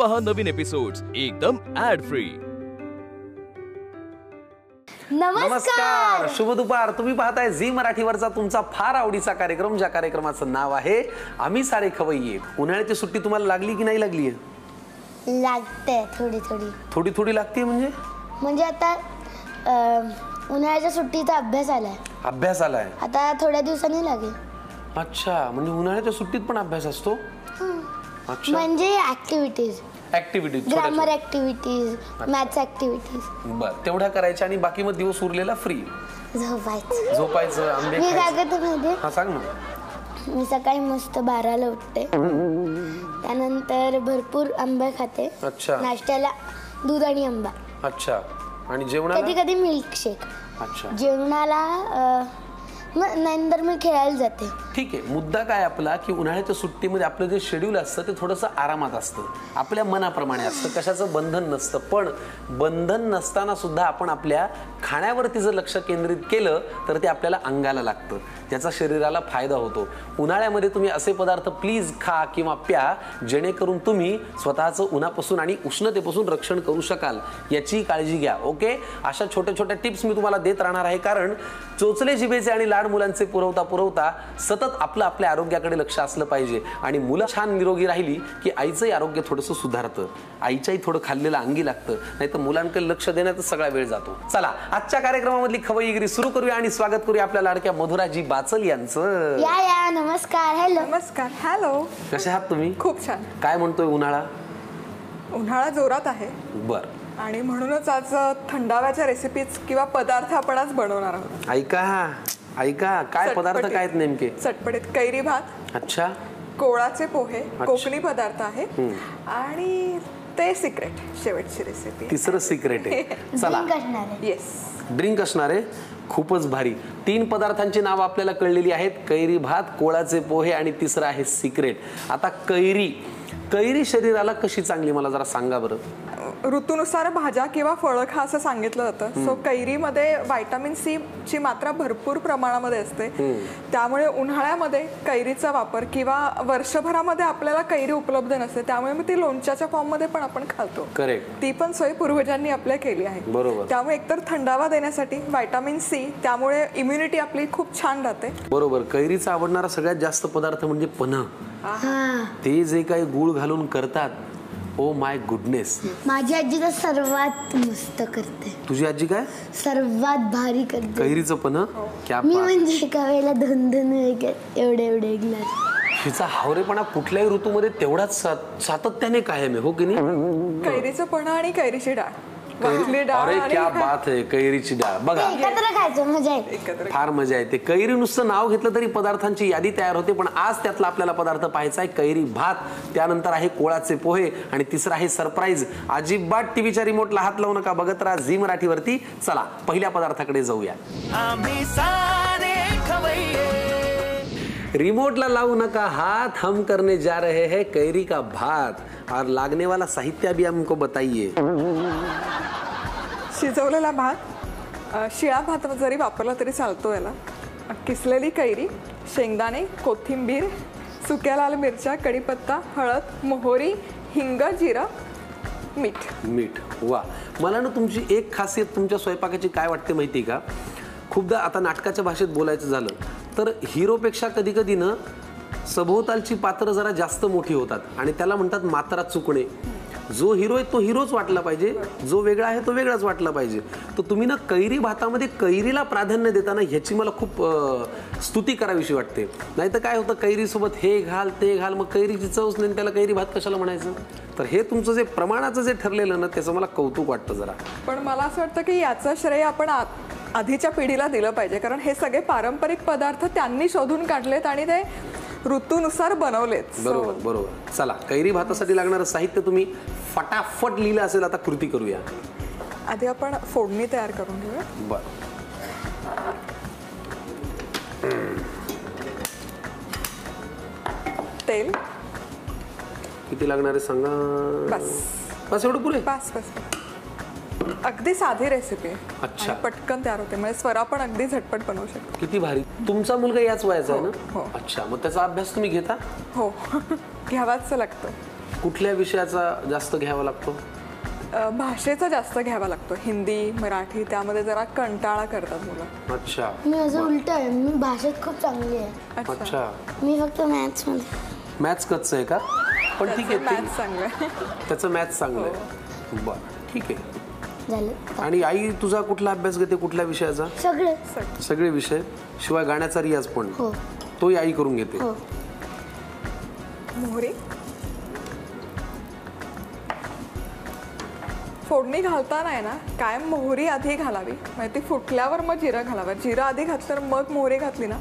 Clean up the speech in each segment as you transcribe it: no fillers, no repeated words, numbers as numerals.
पहा नवीन एपिसोड्स एकदम add free. नमस्कार, शुभ दुपार। तुम्ही पाहताय झी मराठीवरचा तुमचा फार आवडीचा कार्यक्रम, ज्या कार्यक्रमाचं नाव आहे आम्ही सारे खवय्ये। उन्हाळ्याची सुट्टी तुम्हाला लागली की नाही लागली आहे? लागते थोडी थोडी लागते म्हणजे आता उन्हाळ्याच्या सुट्टीचा अभ्यास आलाय आता थोड्या दिवसांनी लागेल। अच्छा, म्हणजे उन्हाळ्याच्या सुट्टीत पण अभ्यास असतो? अच्छा, म्हणजे activities grammar activities, maths activities बरं, तेवढ्या करायच्या आणि बाकी मग दिवस उरलेला फ्री झोपायचं, आंबे मी काय करते माहिती? हा, सांग ना। मी सकाळी मस्त 12ला उठते, त्यानंतर भरपूर आंबे खाते। अच्छा, नाश्त्याला दूध आणि आंबा। अच्छा, आणि जेवणाला कधी कधी मिल्कशेक। अच्छा, जेवणाला नंतर मी खेळायला जाते। ठीक आहे, मुद्दा काय आपला की उन्हाळ्याच्या सुट्टीमध्ये आपलं जे शेड्यूल असतं ते थोडंसं आरामात असतं, आपल्या मनाप्रमाणे असतं, कशाचं बंधन नसतं। पण बंधन नसताना सुद्धा आपण आपल्या खाण्यावरती जर लक्ष केंद्रित केलं तर ते आपल्याला अंगाला लागतं, त्याचा शरीराला फायदा होतो। उन्हाळ्यामध्ये तुम्ही असे पदार्थ प्लीज खा किंवा प्या जेणेकरून तुम्ही स्वतःचं उन्हापासून आणि उष्णतेपासून रक्षण करू शकाल, याची काळजी घ्या। ओके, अशा छोट्या छोट्या टिप्स मी तुम्हाला देत राहणार आहे, कारण चोचले जिभेचे आणि लाड मुलांचे पुरवता सतत आपलं आपल्या आरोग्याकडे लक्ष असलं पाहिजे। आणि मुलं छान निरोगी राहिली की आईचंही आरोग्य थोडंसं सुधारतं, आईच्याही थोडं खाल्लेलं अंगी लागतं, नाही तर मुलांकडे लक्ष देण्यातच सगळा वेळ जातो। चला, आजच्या कार्यक्रमामधली खवय्येगिरी सुरू करूया आणि स्वागत करूया आपल्या लाडक्या मधुराजी बाचल यांचं। या नमस्कार। हॅलो। नमस्कार, हॅलो। कसे आहात तुम्ही? खूप छान। काय म्हणतोय उन्हाळा? उन्हाळा जोरात आहे। बर, आणि म्हणूनच आज थंडाव्याच्या रेसिपीज किंवा पदार्थ आपण आज बनवणार आहोत। ऐका काय पदार्थ काय आहेत नेमके? चटपटीत कैरी भात, अच्छा, कोळाचे पोहे, कोकणी पदार्थ आहे, आणि ते सिक्रेट, शेवटची रेसिपी, तिसरं सिक्रेट आहे। चला, येस, ड्रिंक असणार आहे, खूपच भारी। 3 पदार्थांची नाव आपल्याला कळलेली आहेत, कैरी भात, कोळाचे पोहे आणि तिसरं आहे सिक्रेट। आता कैरी शरीराला कशी चांगली मला जरा सांगा बरं। ऋतूनुसार भाज्या किंवा फळं खा असं सांगितलं जातं। सो कैरीमध्ये व्हिटॅमिन सी ची मात्रा भरपूर प्रमाणामध्ये असते, त्यामुळे उन्हाळ्यामध्ये कैरीचा वापर किंवा वर्षभरामध्ये आपल्याला कैरी उपलब्ध नसते, त्यामुळे मग ती लोणच्याच्या फॉर्म मध्ये पण आपण खातो। करेक्ट, ती पण सोय पूर्वजांनी आपल्या केली आहे। बरोबर, त्यामुळे एकतर थंडावा देण्यासाठी व्हिटॅमिन सी, त्यामुळे इम्युनिटी आपली खूप छान राहते। बरोबर, कैरीचा आवडणारा सगळ्यात जास्त पदार्थ म्हणजे पन्ह, ते जे काही गुळ घालून करतात, ओ माय गुडनेस। माझी आजी तर सर्वात मस्त करते। तुझी आजी काय सर्वात भारी करते? कैरीचं पन्ह। क्या मी म्हणजे एका वेळेला 2 एवढे ग्लास। हिचा हावरेपणा कुठल्याही ऋतूमध्ये तेवढाच सातत्याने कायम आहे, हो की नाही? कैरीचं पन्ह आणि कैरीची डाळ, अरे क्या बात आहे, कैरीची डाळ बघा, एकत्र खायचं मजा येते, फार मजा येते। कैरी नुसतं नाव घेतलं तरी पदार्थांची यादी तयार होते, पण आज त्यातला आपल्याला पदार्थ पाहायचा आहे कैरी भात, त्यानंतर आहे कोळाचे पोहे आणि तिसरा आहे सरप्राईज। अजिबात टीव्हीच्या रिमोटला हात लावू नका, बघत राहा झी मराठीवरती। चला, पहिल्या पदार्थाकडे जाऊया। रिमोटला लावू नका हाथ, हम करने जा रहे हैं कैरी का भात, और लागने वाला साहित्य भी हमको बताइए। शिजवलेला भात, शिळा भात जरी वापरला तरी चालतो याला, किसलेली कैरी, शेंगदाणे, कोथिंबीर, सुक्या लाल मिरच्या, कढीपत्ता, हळद, मोहरी, हिंग, जिरा, मीठ। वा, मला ना तुमची एक खासियत तुमच्या स्वयंपाकाची काय वाटते माहिती का? खूपदा आता नाटकाच्या भाषेत बोलायचं झालं तर हिरोपेक्षा कधी कधी ना सभोवतालची पात्र जरा जास्त मोठी होतात आणि त्याला म्हणतात मात्रा चुकणे। जो हिरो आहे तो हिरोच वाटला पाहिजे, जो वेगळा आहे तो वेगळाच वाटला पाहिजे। तर तुम्ही ना कैरी भातामध्ये कैरीला प्राधान्य देताना ह्याची मला खूप स्तुती करावीशी वाटते। नाही तर काय होतं, कैरीसोबत हे घाल ते घाल, मग कैरीची चवच नाही, त्याला कैरी भात कशाला म्हणायचं? तर हे तुमचं जे प्रमाणाचं जे ठरलेलं ना त्याचं मला कौतुक वाटतं जरा। पण मला असं वाटतं की याचं श्रेय आपण आधीच्या पिढीला दिलं पाहिजे, कारण हे सगळे पारंपरिक पदार्थ त्यांनी शोधून काढलेत आणि ते ऋतूनुसार बनवलेत। बरोबर। चला, कैरी भातासाठी लागणारं साहित्य तुम्ही फटाफट लिहिलं असेल, आता कृती करूया। आधी आपण फोडणी तयार करून घेऊया। बरं, तेल किती लागणार आहे सांगा? बस एवढं पुरे? बस। अगदी साधी रेसिपी आहे, अच्छा, पटकन तयार होते, म्हणजे स्वरा पण अगदी झटपट बनवू शकतो। किती भारी। तुमचा मुलगा याच वयाचा आहे ना? अच्छा, मग त्याचा अभ्यास तुम्ही घेता? हो, घ्यावाच लागतं। कुठल्या विषयाचा जास्त घ्यावा लागतो? भाषेचा जास्त घ्यावा लागतो. हिंदी, मराठी, त्यामध्ये जरा कंटाळा करतात मुलं. अच्छा. मी असं उलट आहे, मी भाषेत खूप चांगली आहे. अच्छा. मी फक्त मॅथ्स मध्ये. मॅथ्स कच्चं आहे का? पण ठीक आहे, मॅथ्स चांगलं आहे. त्याचं मॅथ्स चांगलं आहे. बरं, ठीक आहे. झालं. आणि आई तुझा कुठला अभ्यास घेते, कुठल्या विषयाचा? सगळे. सगळे विषय, शिवाय गाण्याचा रियाज पण हो. तोही आई करून घेते. हो. मोहरी फोडणी घालताना आहे ना, कायम मोहरी आधी घालावी. म्हणजे ती फुटल्यावर मग जिरं घालावं. जिरं आधी घातलं तर मग मोहरी घातली ना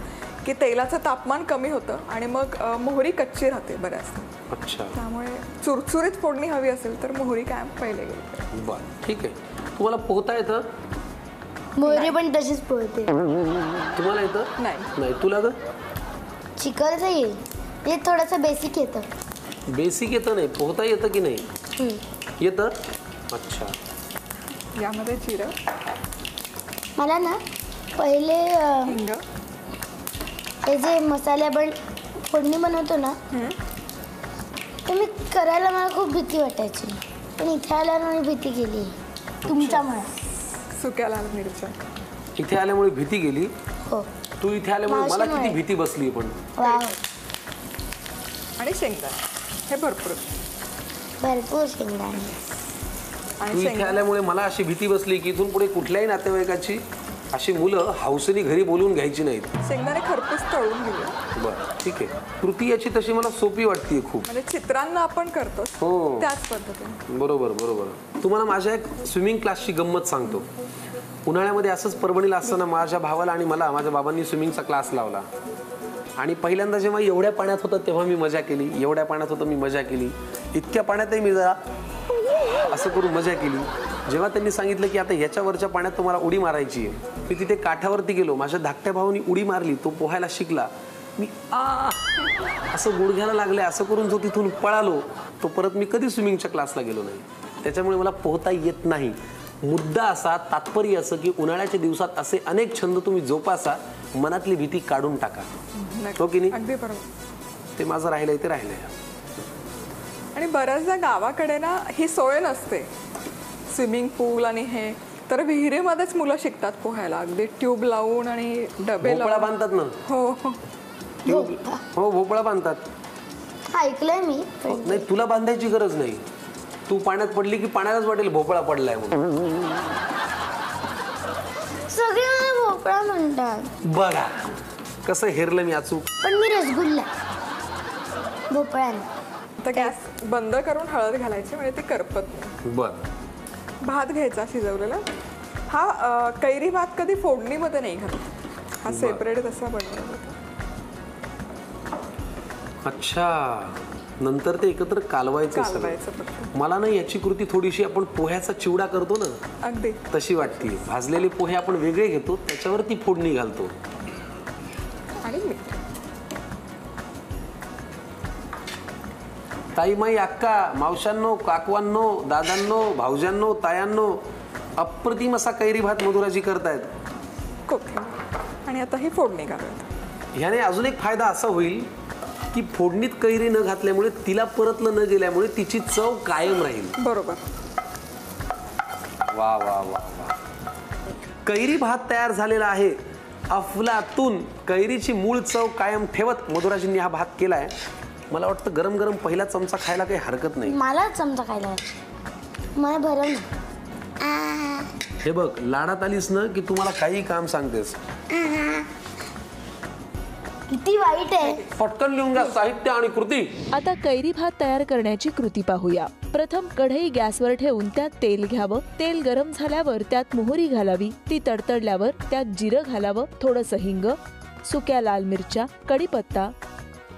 की तेलाचं तापमान कमी होतं आणि मग मोहरी कच्ची राहते बऱ्याचदा. अच्छा. त्यामुळे चुरचुरीत फोडणी हवी असेल तर मोहरी कायम पहिले गेली. बरं, ठीक आहे. तुम्हाला पोहता येतं? मोहरी पण तशीच पोहते. तुम्हाला येतं? नाही. तुला ग? शिकायचं येईल. हे थोडंसं बेसिक येतं. बेसिक येतं नाही, पोहता येतं की नाही? येतं. अच्छा. यामध्ये जिरं, मला ना पहिले हिंग, हे जे मसाले आपण फोडणी बनवतो ना, ते मी करायला मला खूप भीती वाटायची. पण इथे आल्यावर मी भीती गेली तुमच्यामुळे. सुक्या लाल मिरच्या. इथे आल्यामुळे भीती गेली. हो. तू इथे आल्यामुळे मला किती भीती बसली. पण वाव. आणि शेंगदाणे हे भरपूर शेंगदाणे. तू इथे आल्यामुळे मला अशी भीती बसली की इथून पुढे कुठल्याही नातेवाईकाची अशी मुलं हौसेने घरी बोलवून घ्यायची नाहीत. शेंगदाणे खरपूस तळून घेऊया. बरं, ठीक आहे. कृती याची तशी मला सोपी वाटते खूप. म्हणजे चित्रांना आपण करतो हो, त्याच पद्धतीने. बरोबर बरोबर. तुम्हाला माझ्या एक स्विमिंग क्लासची गंमत सांगतो. उन्हाळ्यामध्ये असंच परभणीला असताना माझ्या भावाला आणि मला माझ्या बाबांनी स्विमिंगचा क्लास लावला. आणि पहिल्यांदा जेव्हा एवढ्या पाण्यात होतं तेव्हा मी मजा केली. एवढ्या पाण्यात होतं मी मजा केली. इतक्या पाण्यातही मी जरा असं करून मजा केली. जेव्हा त्यांनी सांगितलं की आता ह्याच्यावरच्या पाण्यात तुम्हाला उडी मारायची आहे, मी तिथे काठावरती गेलो. माझ्या धाकट्या भावानी उडी मारली, तो पोहायला शिकला. मी असं गुडघ्याला लागले, असं करून जो तिथून पळालो, तो परत मी कधी स्विमिंगच्या क्लासला गेलो नाही. त्याच्यामुळे मला पोहता येत नाही. मुद्दा असा, तात्पर्य असं की उन्हाळ्याच्या दिवसात असे अनेक छंद तुम्ही जोपासा, मनातली भीती काढून टाका. हो की नाही? अगदी बरोबर. ते माझं राहिलंय ते राहिलंय. आणि बऱ्याचदा गावाकडे ना ही सोय नसते, स्विमिंग पूल आणि हे, तर विहिरीमध्येच मुलं शिकतात पोहायला. अगदी ट्यूब लावून आणि डबे भोपळा बांधतात ना. हो. हो, भोपळा बांधतात. ऐकलंय मी. नाही, तुला बांधायची गरज नाही. तू पाण्यात पडली की पाण्यालाच वाटेल भोपळा पडलाय म्हणून. सगळे मला भोपळा म्हणतात. बघा कसं हेरलं मी अचूक. पण मी रसगुल्ला भोपळ्याने. तर गॅस बंद करून हळद घालायची म्हणजे ती करपत नाही. बर. भात घ्यायचा शिजवलेला. हा कैरी भात कधी फोडणीमध्ये नाही घालत. हा सेपरेट तसा बनवला. अच्छा, नंतर ते एकत्र कालवायचं. फक्त. मला ना याची कृती थोडीशी आपण पोह्याचा चिवडा करतो ना, अगदी तशी वाटते. भाजलेले पोहे आपण वेगळे घेतो, त्याच्यावरती फोडणी घालतो. आणि मीठ. ताई, माई, अक्का, मावशांनो, काकवांनो, दादांनो, भाऊजांनो, तायांनो, अप्रतिम असा कैरी भात मधुराजी करतायत. कोथिंबीर. आणि आता ही फोडणी घालूयात. ह्याने अजून एक फायदा असा होईल की फोडणीत कैरी न घातल्यामुळे, तिला परतलं न गेल्यामुळे तिची चव कायम राहील. बरोबर. वा वा वा वा. कैरी भात तयार झालेला आहे. अफलातून. कैरीची मूळ चव कायम ठेवत मधुराजींनी हा भात केलाय. मला वाटतं गरम गरम पहिला चमचा खायला काही हरकत नाही. मला चमचा खायला मला भरवलं. हे बघ, लाडात आलीस ना की तुम्हाला काही काम सांगतेस. किती वाईट आहे. पटकन लिहून घ्या साहित्य आणि कृती. आता कैरी भात तयार करण्याची कृती पाहूया. प्रथम कढई गॅसवर ठेवून त्यात तेल घ्यावं. तेल गरम झाल्यावर त्यात मोहरी घालावी. ती तडतडल्यावर त्यात जिरं घालावं. थोडंसं हिंग, सुक्या लाल मिरच्या, कढीपत्ता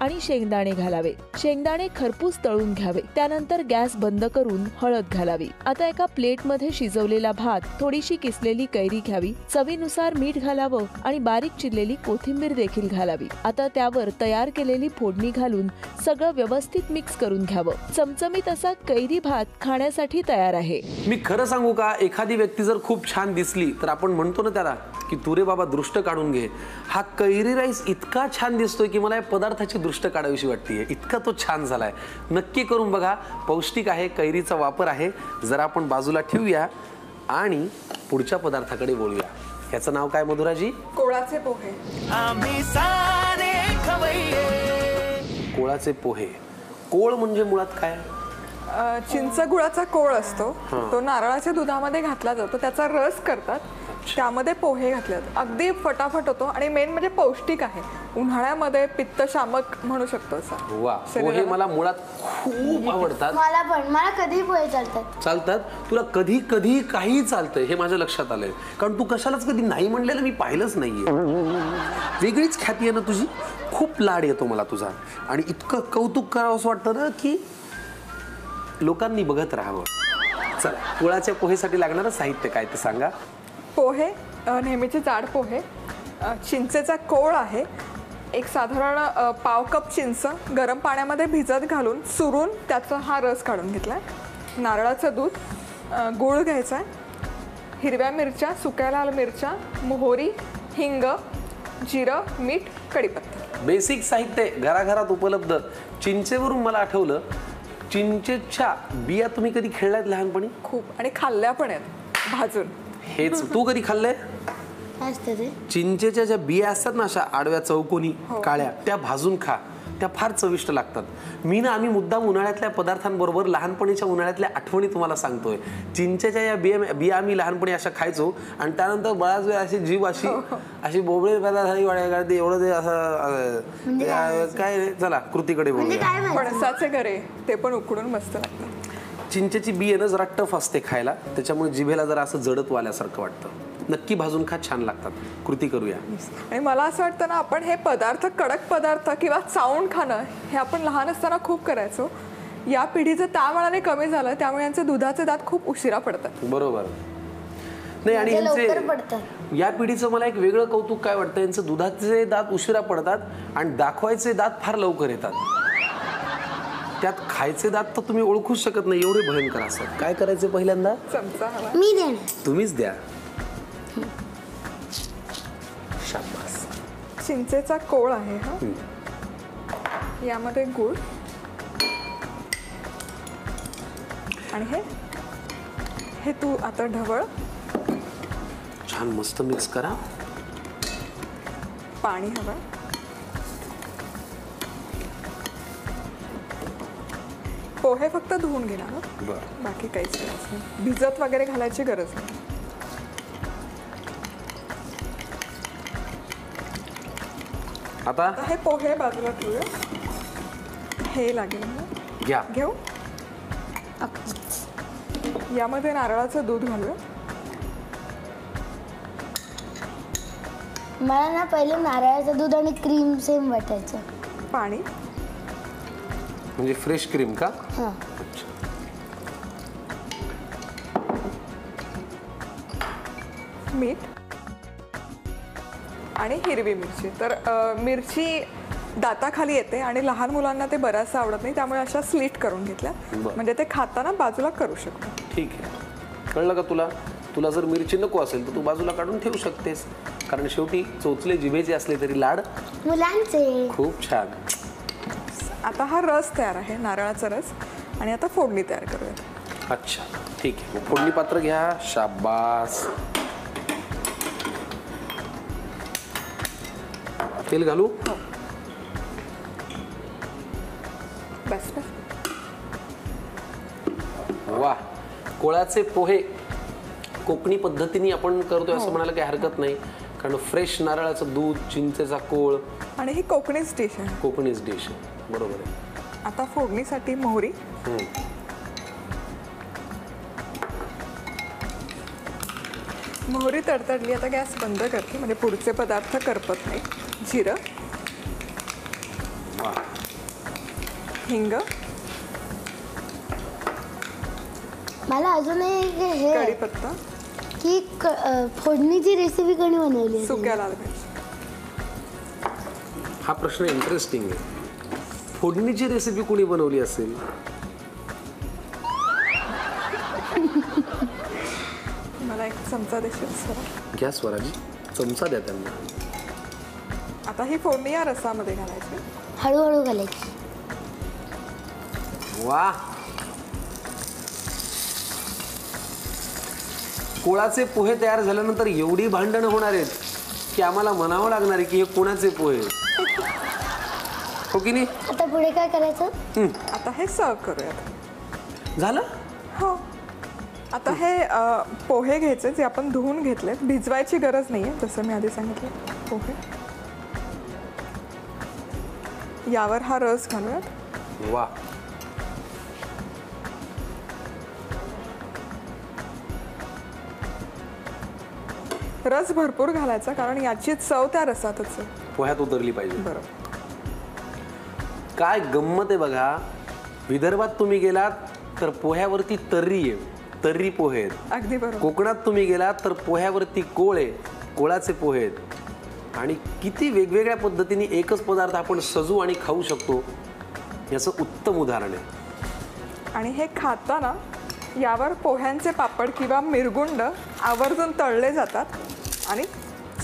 आणि शेंगदाणे घालावे. शेंगदाणे खरपूस तळून घ्यावे. त्यानंतर गॅस बंद करून हळद घालावी. आता एका प्लेटमध्ये शिजवलेला भात, थोडीशी किसलेली कैरी घ्यावी. चवीनुसार मीठ घालावं आणि बारीक चिरलेली कोथिंबीर देखील घालावी. आता त्यावर तयार केलेली फोडणी घालून सगळं व्यवस्थित मिक्स करून घ्यावं. चमचमीत असा कैरी भात खाण्यासाठी तयार आहे. मी खरं सांगू का, एखादी व्यक्ती जर खूप छान दिसली तर आपण म्हणतो ना त्याला की तू रे बाबा दृष्ट काढून घे. हा कैरी राईस इतका छान दिसतोय की मला या पदार्थाची दृष्ट काढावीशी वाटतेय, इतका तो छान झालाय. नक्की करून बघा, पौष्टिक आहे, कैरीचा वापर आहे. जरा आपण बाजूला ठेवूया आणि पुढच्या पदार्थाकडे वळूया. ह्याचं नाव काय मधुराजी? कोळाचे पोहे. कोळाचे पोहे. कोळ म्हणजे मुळात काय? चिंच गुळाचा कोळ असतो, तो नारळाच्या दुधामध्ये घातला जातो, त्याचा रस करतात, त्यामध्ये पोहे घातले जातात. अगदी फटाफट होतो आणि मेन म्हणजे पौष्टिक आहे. उन्हाळ्यामध्ये पित्तशामक म्हणू शकतो असा. वा, पोहे मला मुळात खूप आवडतात. मला पण, मला कधीही पोहे चालतात. चालतात? तुला कधी कधी काही चालतंय हे माझ्या लक्षात आलंय, कारण तू कशालाच कधी नाही म्हणलेलं मी पाहिलंच नाहीये. वेगळीच ख्याती आहे ना तुझी, खूप लाड येतो मला तुझा, आणि इतकं कौतुक करावं असं वाटतं ना की लोकांनी बघत राहावं. चला, पोळाच्या पोहेसाठी लागणारं साहित्य काय ते सांगा. पोहे, नेहमीचे जाड पोहे, चिंचेचा कोळ आहे, एक साधारण पाव कप चिंच गरम पाण्यामध्ये भिजत घालून चुरून त्याचा हा रस काढून घेतलाय, नारळाचं दूध, गूळ घ्यायचा आहे, हिरव्या मिरच्या, सुक्या लाल मिरच्या, मोहरी, हिंग, जिरं, मीठ, कढीपत्ता. बेसिक साहित्य घराघरात उपलब्ध. चिंचेवरून मला आठवलं, चिंचेच्या बिया तुम्ही कधी खेळलात लहानपणी? खूप, आणि खाल्ल्या पण आहेत भाजून. हेच तू कधी खाल्लंय? काय असतं ते? चिंचेच्या ज्या बिया असतात ना, अशा आडव्या चौकोनी काळ्या, त्या भाजून खा, त्या फार चविष्ट लागतात. मी ना, आम्ही मुद्दाम उन्हाळ्यातल्या पदार्थांबरोबर लहानपणीच्या उन्हाळ्यातल्या आठवणी तुम्हाला सांगतोय. चिंचेच्या या बिया आम्ही लहानपणी अशा खायचो, आणि त्यानंतर बराच वेळ अशी जीभ अशी बोबळे पैदा झाली वाढायला, एवढं ते असं काय. चला कृतीकडे बोलूया. फणसाचे गरे ते पण उकडून मस्त लागतात. चिंचेची बी आहे ना, जरा टफ असते खायला, त्याच्यामुळे जिभेला जरा असं जडत वाल्यासारखं वाटतं. नक्की भाजून खा, छान लागतात. कृती करूया. आणि मला असं वाटतं ना, आपण हे पदार्थ, कडक पदार्थ किंवा चावून खाणं, हे आपण लहान असताना खूप करायचो. या पिढीचं त्या मानाने कमी झालं, त्यामुळे यांचे दुधाचे दात खूप उशिरा पडतात. बरोबर. नाही, आणि यांचे या पिढीचं मला एक वेगळं कौतुक काय वाटतं, यांचं दुधाचे दात उशिरा पडतात आणि दाखवायचे दात फार लवकर येतात. त्यात खायचे दात तर तुम्ही ओळखूच शकत नाही, एवढे भयंकर असतात. काय करायचे पहिल्यांदा? चमचा हवा. मी देणार. तुम्हीच द्या. शाबास. चिंचेचा कोळ आहे हा, यामध्ये गूळ, आणि हे तू आता ढवळ, छान मस्त मिक्स करा. पाणी हवं, पोहे फक्त धुवून घेणार, बरं. बाकी काहीच करायचं नाही, भिजत वगैरे घालायची गरज नाही. आता हे पोहे बाजूला ठेवूया. हे लागेल ना, घ्या. घेऊ. यामध्ये नारळाचं दूध घालूया. मला ना पहिलं नारळाचं दूध आणि क्रीम सेम वाटायचं. पाणी, म्हणजे फ्रेश क्रीम का? हां. मीठ आणि हिरवी मिरची. तर मिरची दाताखाली येते आणि लहान मुलांना ते बऱ्याचदा आवडत नाही, त्यामुळे अशा स्लीट करून घेतल्या, म्हणजे ते खाताना बाजूला करू शकतो. ठीक आहे, कळलं का तुला? तुला जर मिरची नको असेल तर तू बाजूला काढून ठेवू शकतेस, कारण शेवटी चोचले जिभेचे असले तरी लाड मुलांचे. खूप छान. आता हा रस तयार आहे, नारळाचा रस, आणि आता फोडणी तयार करूया. अच्छा, ठीक आहे. फोडणी पात्र घ्या. शाबास. तेल घालू? बस बस. वा, कोळाचे पोहे कोकणी पद्धतीने आपण करतोय असं म्हणायला काही हरकत नाही, कारण फ्रेश नारळाचं दूध, चिंचेचा कोळ, आणि ही कोकणीच डिश आहे. कोकणीच डिश आहे. बरोबर आहे. आता फोडणीसाठी मोहरी, मोहरी तडतडली, आता गॅस बंद करते, म्हणजे पुढचे पदार्थ करपत नाही. जिरं, वा, हिंग. मला अजून एक हे कढीपत्ता, की फोडणीची रेसिपी कोणी बनवली? सुक्या लाल मिरची. हा प्रश्न इंटरेस्टिंग आहे. फोडणीची रेसिपी कोणी बनवली असेल? मला एक चमचा देशील सर? घ्या स्वराजी, चमचा द्या त्यांना. आता ही फोडणी या रसामध्ये घालायची. हळूहळू घालायची. वा, कोळाचे पोहे तयार झाल्यानंतर एवढी भांडणं होणार आहेत की आम्हाला म्हणावं लागणार आहे की हे कोणाचे पोहे, हो की नाही? आता पुढे काय करायचं? आता हे सर्व करूयात. झालं. हो, आता हे पोहे घ्यायचे जे आपण धुवून घेतले. भिजवायची गरज नाहीये, जसं मी आधी सांगितलं. पोहे यावर हा रस घालूयात. वा, रस भरपूर घालायचा, कारण याची चव त्या रसातच आहे. पोह्यात उतरली पाहिजे. बरोबर. काय गंमत आहे बघा. विदर्भात तुम्ही गेलात तर पोह्यावरती तर्री आहे, तर्री पोहे आहेत. अगदी बरोबर. कोकणात तुम्ही गेलात तर पोह्यावरती कोळ आहे, कोळाचे पोहे आहेत. आणि किती वेगवेगळ्या पद्धतीने एकच पदार्थ आपण सजू आणि खाऊ शकतो याचं उत्तम उदाहरण आहे. आणि हे खाताना यावर पोह्यांचे पापड किंवा मिरगुंड आवर्जून तळले जातात आणि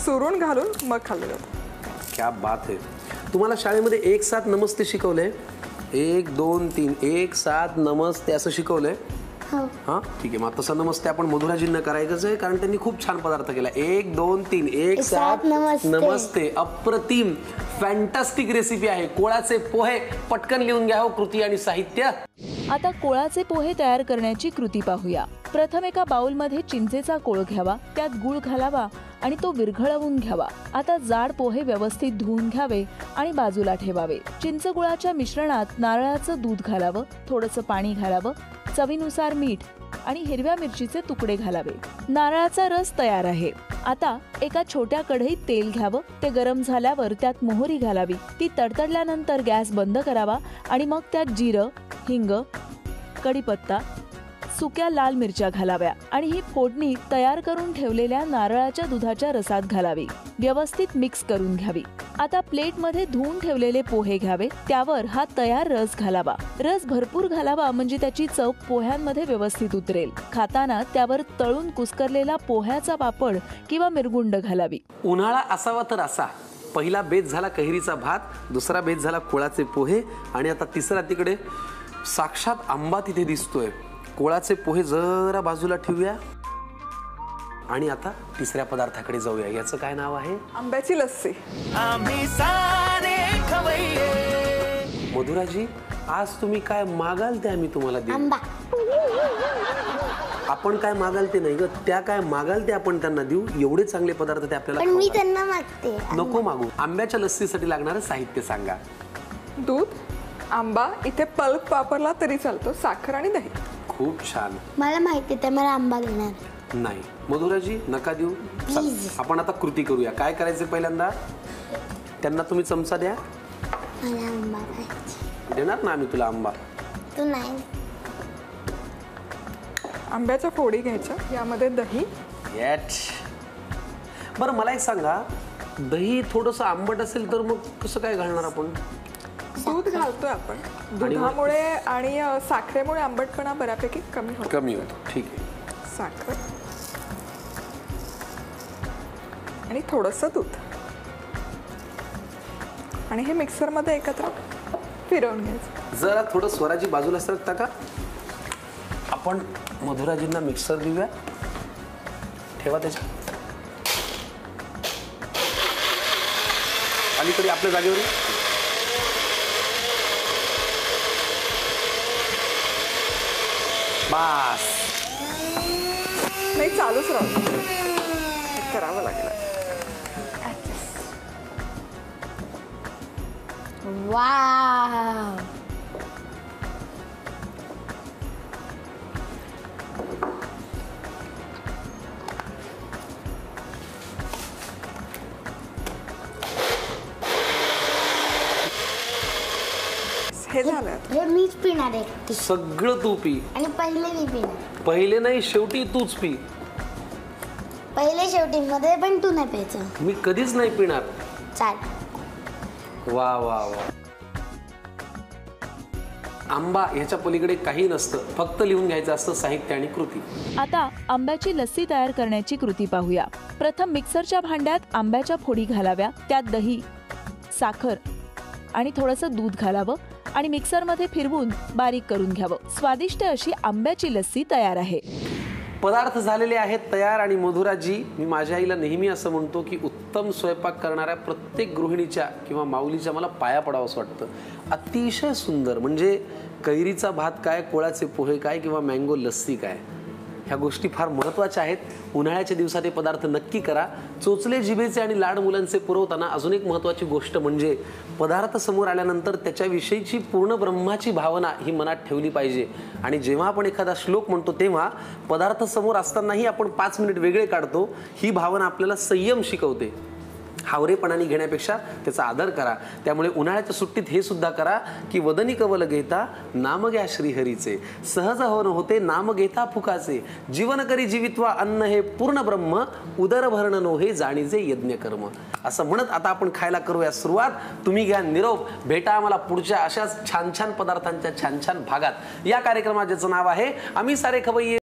सुरून घालून मग खाल्ले जातात. क्या बात आहे. तुम्हाला शाळेमध्ये 1 7 नमस्ते शिकवलंय? 1 2 3 1 7 नमस्ते असं शिकवलंय? हो. हां, ठीक आहे. मग तसं नमस्ते आपण मधुराजींना करायचंच आहे, कारण त्यांनी खूप छान पदार्थ केला. 1 2 3 1 7 नमस्ते. अप्रतिम, फॅन्टास्टिक रेसिपी आहे. कोळाचे पोहे. पटकन लिहून घ्या हो कृती आणि साहित्य. आता कोळाचे पोहे तयार करण्याची कृती पाहूया. प्रथम एका बाउलमध्ये चिंचेचा कोळ घ्यावा, त्यात गूळ घालावा आणि तो विरघळवून घ्यावा. आता जाड पोहे व्यवस्थित धुवून घ्यावे आणि बाजूला ठेवावे. चिंच गुळाच्या मिश्रणात नारळाचं दूध घालावं, थोडंसं पाणी घालावं, चवीनुसार मीठ आणि हिरव्या मिरचीचे तुकडे घालावे. नारळाचा रस तयार आहे. आता एका छोट्या कढईत तेल घ्यावं, ते गरम झाल्यावर त्यात मोहरी घालावी. ती तडतडल्यानंतर गॅस बंद करावा आणि मग त्यात जिरं, हिंग, कढीपत्ता, सुक्या लाल मिरच्या घालाव्या आणि ही फोडणी तयार करून ठेवलेल्या नारळाच्या दुधाच्या रसात घालावी. व्यवस्थित मिक्स करून घ्यावी. आता प्लेटमध्ये धुवून ठेवलेले पोहे घ्यावे, त्यावर हा तयार रस घालावा. रस भरपूर घालावा, म्हणजे त्याची चव पोह्यांमध्ये व्यवस्थित उतरेल. खाताना त्यावर तळून कुस्करलेला पोह्याचा पापड किंवा मिरगुंड घालावी. उन्हाळा असावा तर असा. पहिला बेत झाला कैरीचा भात, दुसरा बेत झाला कोळाचे पोहे आणि आता तिसरा तिकडे साक्षात आंबा तिथे दिसतोय. कोळाचे पोहे जरा बाजूला ठेवूया आणि आता तिसऱ्या पदार्थाकडे जाऊया. याचं काय नाव आहे? आंब्याची लस्सी. मधुराजी, आज तुम्ही काय मागाल ते आम्ही तुम्हाला देऊ. आंबा. आपण काय मागाल ते नाही ग, त्या काय मागाल ते आपण त्यांना देऊ. एवढे चांगले पदार्थ ते आपल्याला पण मी खाऊ त्यांना मागते. घाल. नको मागू. आंब्याच्या लस्सीसाठी लागणारं साहित्य सांगा. दूध, आंबा, इथे पल्प वापरला तरी चालतो, साखर आणि दही. खूप छान. मला माहिती आहे मला आंबा देणार. नाही मधुराजी, नका देऊ. चल, आपण आता कृती करूया. काय करायचं पहिल्यांदा? त्यांना तुम्ही चमचा द्या. मला आंबा पाहिजे. देणार ना आम्ही तुला आंबा. तू नाही. आंब्याच्या फोडी घ्यायच्या, यामध्ये दही. बरं मला एक सांगा, दही थोडंसं आंबट असेल तर मग कसं काय घालणार आपण? दूध घालतोय आपण. दुधामुळे आणि साखरेमुळे आंबटपणा बऱ्यापैकी कमी होतो. कमी होतो. ठीक आहे. साखर आणि थोडंसं दूध आणि हे मिक्सरमध्ये एकत्र फिरवून घ्यायचं. जरा थोडं स्वराजी बाजूला सरकता का? आपण मधुराजींना मिक्सर देऊया. ठेवा त्याच्या अलीकडे आपल्या जागेवर. बास. नाही, चालूच राहू. करावं लागेल. वाव. हे झालं. हे मीच पिणार आहे सगळं तू पी. आणि पहिले मी पिणार. पहिले नाही, शेवटी तूच पी. पहिले शेवटी मध्ये पण तू नाही प्यायचं. मी कधीच नाही पिणार. चाल. वा वा वा. आंबा ह्याच्या पलीकडे काही नसतं, फक्त लिहून घ्यायचं असतं साहित्य आणि कृती. आता आंब्याची लस्सी तयार करण्याची कृती पाहूया. प्रथम मिक्सरच्या भांड्यात आंब्याच्या फोडी घालाव्या, त्यात दही, साखर, आणि थोडंसं दूध घालावं आणि मिक्सरमध्ये फिरवून बारीक करून घ्यावं. स्वादिष्ट अशी आंब्याची लस्सी तयार आहे. पदार्थ झालेले आहेत तयार. आणि मधुराजी, मी माझ्या आईला नेहमी असं म्हणतो की उत्तम स्वयंपाक करणाऱ्या प्रत्येक गृहिणीच्या किंवा माऊलीच्या मला पाया पडावं असं वाटतं. अतिशय सुंदर. म्हणजे कैरीचा भात काय, कोळ्याचे पोहे काय किंवा मँगो लस्सी काय, ह्या गोष्टी फार महत्त्वाच्या आहेत. उन्हाळ्याच्या दिवसात हे पदार्थ नक्की करा. चोचले जिभेचे आणि लाड मुलांचे पुरवताना अजून एक महत्त्वाची गोष्ट म्हणजे पदार्थ समोर आल्यानंतर त्याच्याविषयीची पूर्ण ब्रह्माची भावना ही मनात ठेवली पाहिजे. आणि जेव्हा आपण एखादा श्लोक म्हणतो तेव्हा पदार्थ समोर असतानाही आपण 5 मिनिट वेगळे काढतो. ही भावना आपल्याला संयम शिकवते. हावरेपणाने घेण्यापेक्षा त्याचा आदर करा. त्यामुळे उन्हाळ्याच्या सुट्टीत हे सुद्धा करा की वदनी कवल घेता नाम घ्या श्रीहरीचे, सहज होन होते नाम घेता फुकाचे, जीवन करी जीवित्वा अन्न हे पूर्ण ब्रह्म, उदर भरण नो हे जाणीचे यज्ञ कर्म. असं म्हणत आता आपण खायला करूया सुरुवात. तुम्ही घ्या निरोप. भेटा आम्हाला पुढच्या अशाच छान छान पदार्थांच्या छान छान भागात. या कार्यक्रमात ज्याचं नाव आहे आम्ही सारे खवय्ये